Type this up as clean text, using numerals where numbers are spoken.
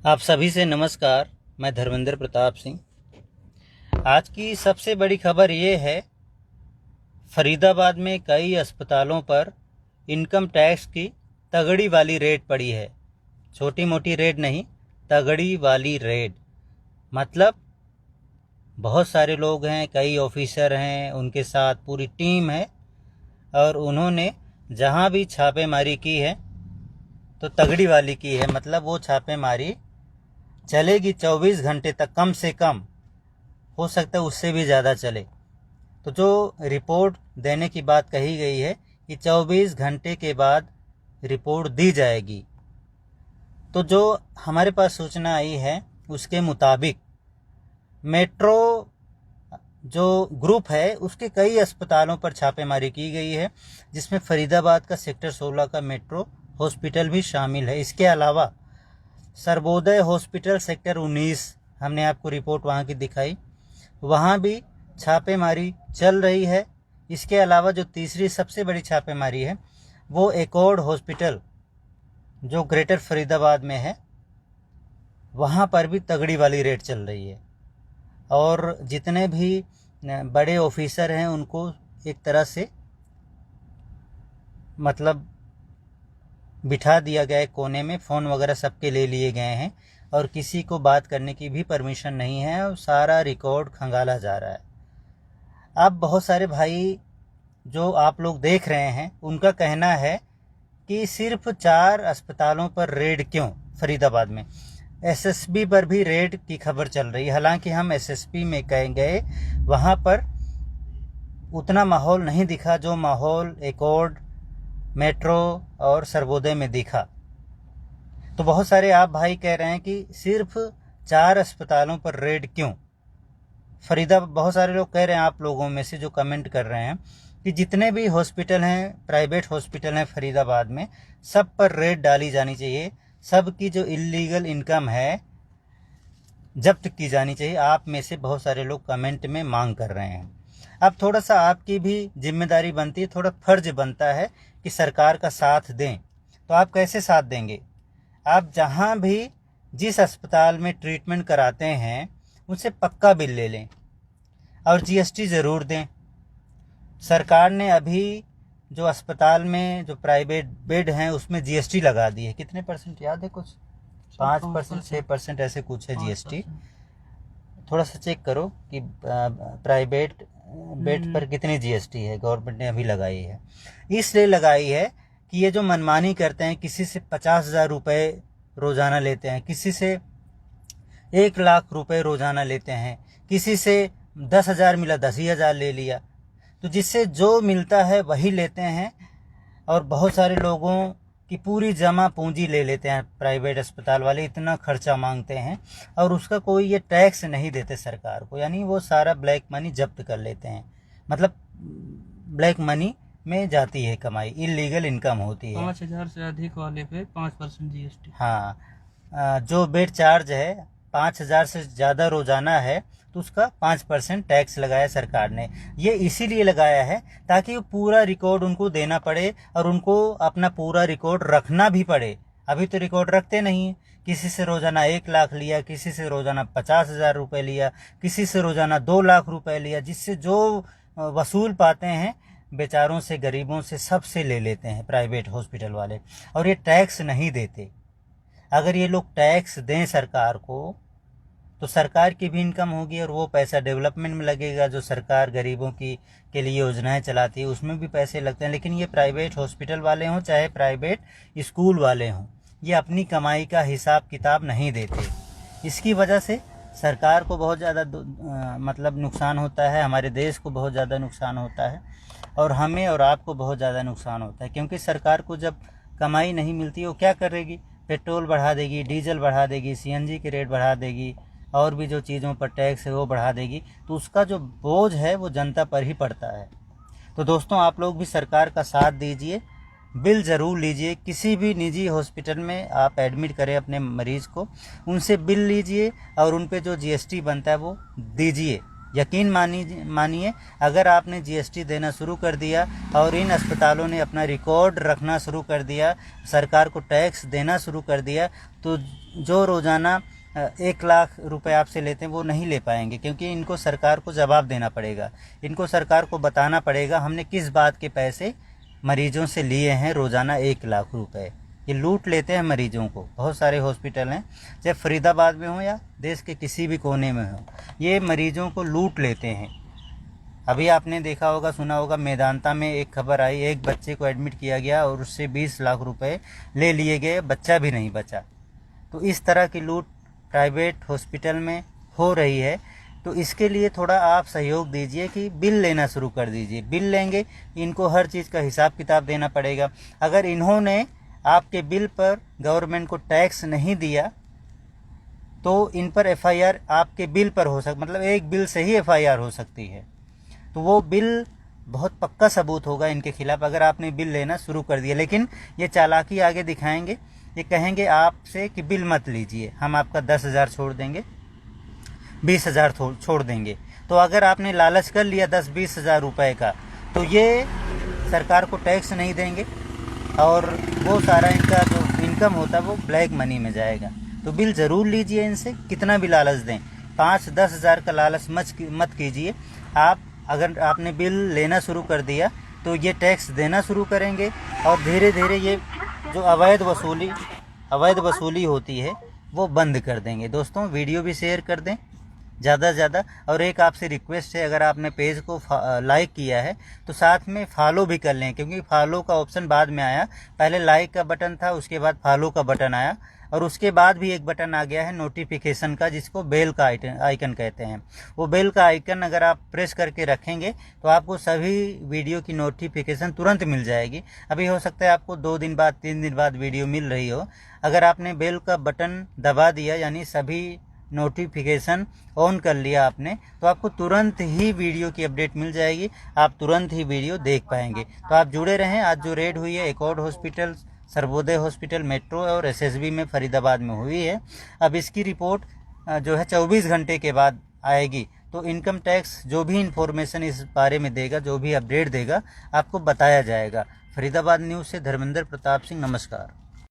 आप सभी से नमस्कार। मैं धर्मेंद्र प्रताप सिंह। आज की सबसे बड़ी खबर ये है, फरीदाबाद में कई अस्पतालों पर इनकम टैक्स की तगड़ी वाली रेड पड़ी है। छोटी मोटी रेड नहीं, तगड़ी वाली रेड। मतलब बहुत सारे लोग हैं, कई ऑफिसर हैं, उनके साथ पूरी टीम है और उन्होंने जहां भी छापेमारी की है तो तगड़ी वाली की है। मतलब वो छापेमारी चलेगी 24 घंटे तक, कम से कम हो सकता है उससे भी ज़्यादा चले। तो जो रिपोर्ट देने की बात कही गई है कि 24 घंटे के बाद रिपोर्ट दी जाएगी। तो जो हमारे पास सूचना आई है उसके मुताबिक मेट्रो जो ग्रुप है उसके कई अस्पतालों पर छापेमारी की गई है, जिसमें फरीदाबाद का सेक्टर 16 का मेट्रो हॉस्पिटल भी शामिल है। इसके अलावा सर्वोदय हॉस्पिटल सेक्टर 19, हमने आपको रिपोर्ट वहाँ की दिखाई, वहाँ भी छापेमारी चल रही है। इसके अलावा जो तीसरी सबसे बड़ी छापेमारी है वो एकॉर्ड हॉस्पिटल जो ग्रेटर फरीदाबाद में है, वहाँ पर भी तगड़ी वाली रेड चल रही है। और जितने भी बड़े ऑफिसर हैं उनको एक तरह से मतलब बिठा दिया गया है कोने में, फ़ोन वगैरह सबके ले लिए गए हैं और किसी को बात करने की भी परमिशन नहीं है और सारा रिकॉर्ड खंगाला जा रहा है। अब बहुत सारे भाई जो आप लोग देख रहे हैं उनका कहना है कि सिर्फ 4 अस्पतालों पर रेड क्यों फरीदाबाद में, एसएसबी पर भी रेड की खबर चल रही है। हालांकि हम एसएसबी में गए, वहाँ पर उतना माहौल नहीं दिखा जो माहौल एकॉर्ड, मेट्रो और सर्वोदय में दिखा। तो बहुत सारे आप भाई कह रहे हैं कि सिर्फ 4 अस्पतालों पर रेड क्यों फरीदाबाद। बहुत सारे लोग कह रहे हैं, आप लोगों में से जो कमेंट कर रहे हैं, कि जितने भी हॉस्पिटल हैं, प्राइवेट हॉस्पिटल हैं फरीदाबाद में, सब पर रेड डाली जानी चाहिए। सब की जो इल्लीगल इनकम है जब्त की जानी चाहिए। आप में से बहुत सारे लोग कमेंट में मांग कर रहे हैं। अब थोड़ा सा आपकी भी जिम्मेदारी बनती है, थोड़ा फर्ज बनता है कि सरकार का साथ दें। तो आप कैसे साथ देंगे? आप जहां भी जिस अस्पताल में ट्रीटमेंट कराते हैं उनसे पक्का बिल ले लें और जीएसटी ज़रूर दें। सरकार ने अभी जो अस्पताल में जो प्राइवेट बेड हैं उसमें जीएसटी लगा दी है। कितने परसेंट याद है? कुछ 5%, 6% ऐसे कुछ है जीएसटी। थोड़ा सा चेक करो कि प्राइवेट बेड पर कितनी जीएसटी है, गवर्नमेंट ने अभी लगाई है। इसलिए लगाई है कि ये जो मनमानी करते हैं, किसी से 50,000 रुपये रोज़ाना लेते हैं, किसी से 1,00,000 रुपये रोज़ाना लेते हैं, किसी से 10,000 मिला 10,000 ले लिया। तो जिससे जो मिलता है वही लेते हैं और बहुत सारे लोगों की पूरी जमा पूंजी ले लेते हैं। प्राइवेट अस्पताल वाले इतना खर्चा मांगते हैं और उसका कोई ये टैक्स नहीं देते सरकार को, यानी वो सारा ब्लैक मनी जब्त कर लेते हैं। मतलब ब्लैक मनी में जाती है कमाई, इलीगल इनकम होती है। 5,000 से अधिक वाले पे 5% जीएसटी। हाँ, जो बेड चार्ज है 5,000 से ज़्यादा रोज़ाना है तो उसका 5% टैक्स लगाया सरकार ने। ये इसीलिए लगाया है ताकि वो पूरा रिकॉर्ड उनको देना पड़े और उनको अपना पूरा रिकॉर्ड रखना भी पड़े। अभी तो रिकॉर्ड रखते नहीं है। किसी से रोज़ाना 1,00,000 लिया, किसी से रोज़ाना 50,000 रुपये लिया, किसी से रोज़ाना 2,00,000 रुपये लिया, जिससे जो वसूल पाते हैं बेचारों से, गरीबों से, सबसे ले लेते हैं प्राइवेट हॉस्पिटल वाले और ये टैक्स नहीं देते। अगर ये लोग टैक्स दें सरकार को तो सरकार की भी इनकम होगी और वो पैसा डेवलपमेंट में लगेगा। जो सरकार गरीबों की के लिए योजनाएं चलाती है उसमें भी पैसे लगते हैं। लेकिन ये प्राइवेट हॉस्पिटल वाले हों चाहे प्राइवेट स्कूल वाले हों, ये अपनी कमाई का हिसाब किताब नहीं देते। इसकी वजह से सरकार को बहुत ज़्यादा मतलब नुकसान होता है, हमारे देश को बहुत ज़्यादा नुकसान होता है और हमें और आपको बहुत ज़्यादा नुकसान होता है। क्योंकि सरकार को जब कमाई नहीं मिलती वो क्या करेगी? पेट्रोल बढ़ा देगी, डीजल बढ़ा देगी, सीएनजी के रेट बढ़ा देगी और भी जो चीज़ों पर टैक्स है वो बढ़ा देगी। तो उसका जो बोझ है वो जनता पर ही पड़ता है। तो दोस्तों, आप लोग भी सरकार का साथ दीजिए, बिल ज़रूर लीजिए। किसी भी निजी हॉस्पिटल में आप एडमिट करें अपने मरीज़ को, उनसे बिल लीजिए और उन पे जो जीएसटी बनता है वो दीजिए। यकीन मानिए अगर आपने जीएसटी देना शुरू कर दिया और इन अस्पतालों ने अपना रिकॉर्ड रखना शुरू कर दिया, सरकार को टैक्स देना शुरू कर दिया, तो जो रोज़ाना 1 लाख रुपए आपसे लेते हैं वो नहीं ले पाएंगे, क्योंकि इनको सरकार को जवाब देना पड़ेगा। इनको सरकार को बताना पड़ेगा हमने किस बात के पैसे मरीजों से लिए हैं रोज़ाना 1 लाख रुपए। ये लूट लेते हैं मरीजों को। बहुत सारे हॉस्पिटल हैं, चाहे फरीदाबाद में हो या देश के किसी भी कोने में हो, ये मरीजों को लूट लेते हैं। अभी आपने देखा होगा, सुना होगा, मेदांता में एक खबर आई, एक बच्चे को एडमिट किया गया और उससे 20 लाख रुपए ले लिए गए, बच्चा भी नहीं बचा। तो इस तरह की लूट प्राइवेट हॉस्पिटल में हो रही है। तो इसके लिए थोड़ा आप सहयोग दीजिए कि बिल लेना शुरू कर दीजिए। बिल लेंगे, इनको हर चीज़ का हिसाब किताब देना पड़ेगा। अगर इन्होंने आपके बिल पर गवर्नमेंट को टैक्स नहीं दिया तो इन पर एफआईआर आपके बिल पर हो मतलब एक बिल से ही एफआईआर हो सकती है। तो वो बिल बहुत पक्का सबूत होगा इनके खिलाफ अगर आपने बिल लेना शुरू कर दिया। लेकिन ये चालाकी आगे दिखाएंगे, ये कहेंगे आपसे कि बिल मत लीजिए, हम आपका 10,000 छोड़ देंगे, 20,000 छोड़ देंगे। तो अगर आपने लालच कर लिया 10-20 हज़ार रुपये का, तो ये सरकार को टैक्स नहीं देंगे और वो सारा इनका जो इनकम होता है वो ब्लैक मनी में जाएगा। तो बिल ज़रूर लीजिए इनसे, कितना भी लालच दें, 5-10 हज़ार का लालच मत कीजिए। आप अगर आपने बिल लेना शुरू कर दिया तो ये टैक्स देना शुरू करेंगे और धीरे धीरे ये जो अवैध वसूली होती है वो बंद कर देंगे। दोस्तों, वीडियो भी शेयर कर दें ज़्यादा से ज़्यादा। और एक आपसे रिक्वेस्ट है, अगर आपने पेज को लाइक किया है तो साथ में फॉलो भी कर लें, क्योंकि फॉलो का ऑप्शन बाद में आया। पहले लाइक का बटन था, उसके बाद फॉलो का बटन आया और उसके बाद भी एक बटन आ गया है नोटिफिकेशन का, जिसको बेल का आइकन कहते हैं। वो बेल का आइकन अगर आप प्रेस करके रखेंगे तो आपको सभी वीडियो की नोटिफिकेशन तुरंत मिल जाएगी। अभी हो सकता है आपको 2 दिन बाद 3 दिन बाद वीडियो मिल रही हो। अगर आपने बेल का बटन दबा दिया, यानी सभी नोटिफिकेशन ऑन कर लिया आपने, तो आपको तुरंत ही वीडियो की अपडेट मिल जाएगी, आप तुरंत ही वीडियो देख पाएंगे। तो आप जुड़े रहें। आज जो रेड हुई है accord hospital, Sarvodaya hospital, metro और एसएसबी में फरीदाबाद में हुई है, अब इसकी रिपोर्ट जो है 24 घंटे के बाद आएगी। तो इनकम टैक्स जो भी इंफॉर्मेशन इस बारे में देगा, जो भी अपडेट देगा, आपको बताया जाएगा। फरीदाबाद न्यूज़ से धर्मेंद्र प्रताप सिंह, नमस्कार।